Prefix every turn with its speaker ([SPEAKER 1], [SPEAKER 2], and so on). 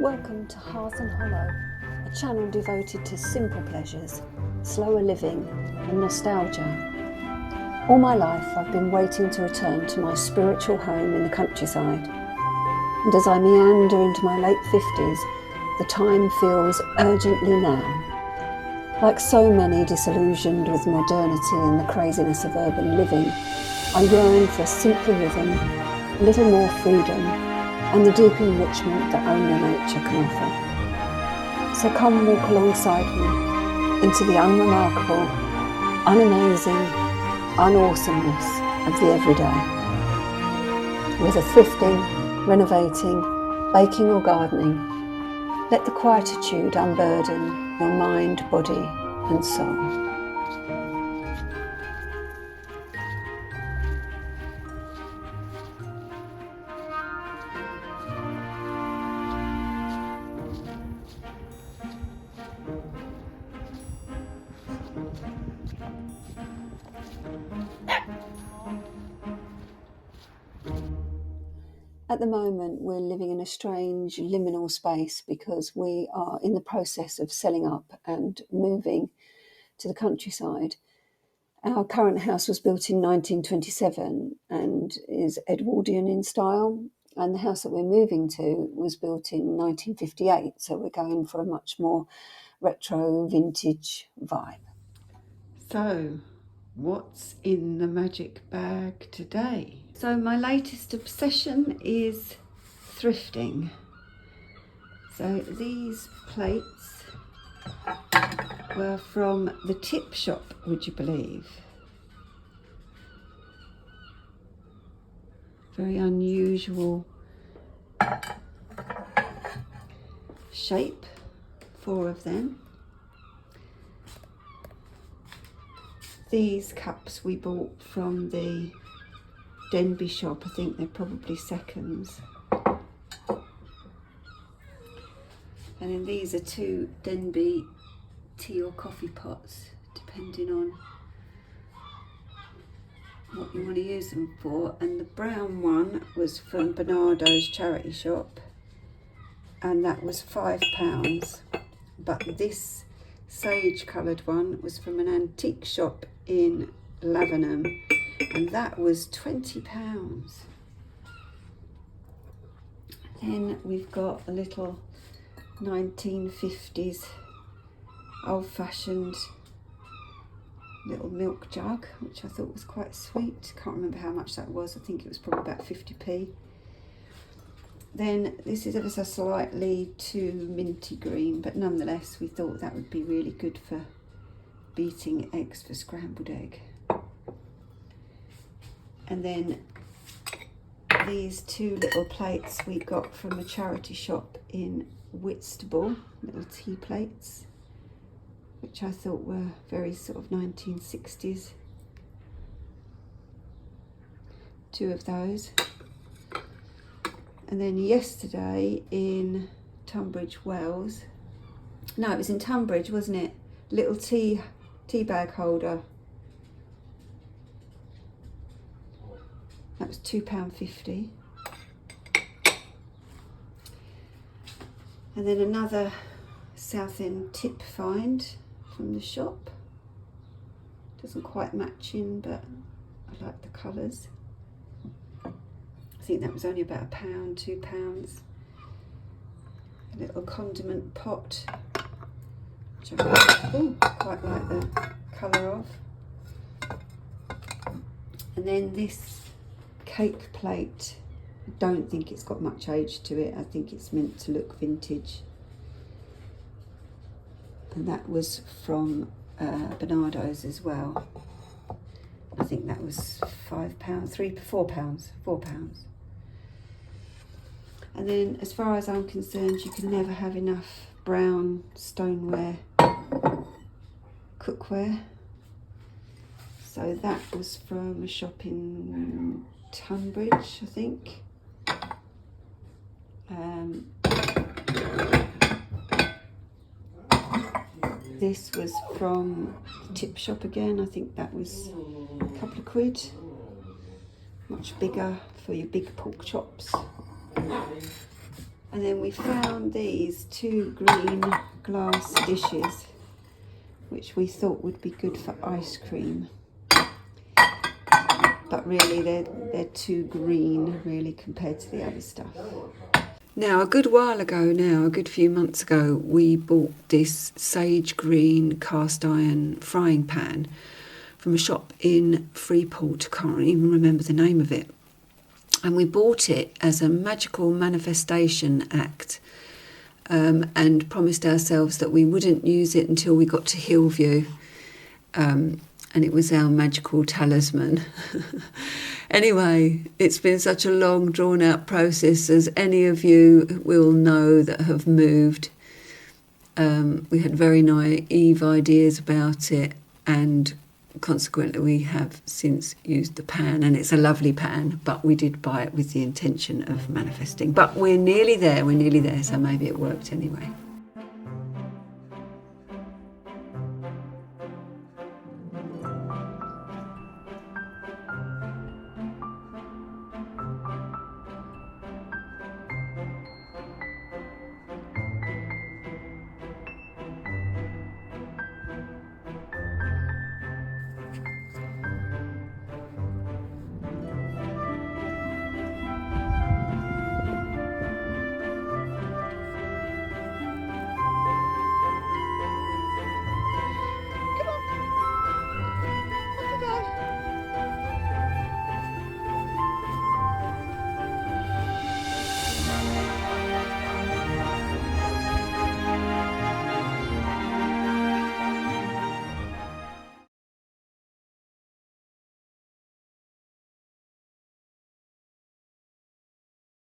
[SPEAKER 1] Welcome to Hearth Hollow, a channel devoted to simple pleasures, slower living and nostalgia. All my life I've been waiting to return to my spiritual home in the countryside. And as I meander into my late 50s, the time feels urgently now. Like so many disillusioned with modernity and the craziness of urban living, I yearn for a simpler rhythm, a little more freedom, and the deep enrichment that only nature can offer. So come walk alongside me into the unremarkable, unamazing, unawesomeness of the everyday. Whether thrifting, renovating, baking or gardening, let the quietude unburden your mind, body and soul. At the moment, we're living in a strange liminal space because we are in the process of selling up and moving to the countryside. Our current house was built in 1927 and is Edwardian in style, and the house that we're moving to was built in 1958, so we're going for a much more retro vintage vibe.
[SPEAKER 2] So, what's in the magic bag today? So my latest obsession is thrifting. So these plates were from the tip shop, would you believe? Very unusual shape, 4 of them. These cups we bought from the Denby shop. I think they're probably seconds. And then these are 2 Denby tea or coffee pots, depending on what you want to use them for. And the brown one was from Bernardo's charity shop, and that was £5. But this sage coloured one was from an antique shop in Lavenham, and that was £20. Then we've got a little 1950s old-fashioned little milk jug, which I thought was quite sweet. Can't remember how much that was. I think it was probably about 50p. Then this is ever so slightly too minty green, but nonetheless we thought that would be really good for beating eggs for scrambled egg. And then these 2 little plates we got from a charity shop in Whitstable, little tea plates, which I thought were very sort of 1960s. 2 of those. And then yesterday in Tunbridge Wells, no, it was in Tunbridge, wasn't it? Little tea bag holder. That was £2.50. And then another Southend tip find from the shop. Doesn't quite match in, but I like the colours. I think that was only about £1, £2. A little condiment pot, which I quite like the colour of. And then this cake plate, I don't think it's got much age to it. I think it's meant to look vintage. And that was from Bernardo's as well. I think that was £5, £4. And then as far as I'm concerned, you can never have enough brown stoneware cookware. So that was from a shop in Tunbridge, I think. This was from the tip shop again. I think that was a couple of quid. Much bigger for your big pork chops. And then we found these 2 green glass dishes, which we thought would be good for ice cream. But really they're too green, really, compared to the other stuff. Now, a good while ago now, a good few months ago, we bought this sage green cast iron frying pan from a shop in Freeport. I can't even remember the name of it. And we bought it as a magical manifestation act, and promised ourselves that we wouldn't use it until we got to Hillview. And it was our magical talisman. Anyway, it's been such a long, drawn-out process, as any of you will know that have moved. We had very naive ideas about it, and consequently we have since used the pan, and it's a lovely pan, but we did buy it with the intention of manifesting. But we're nearly there, so maybe it worked anyway.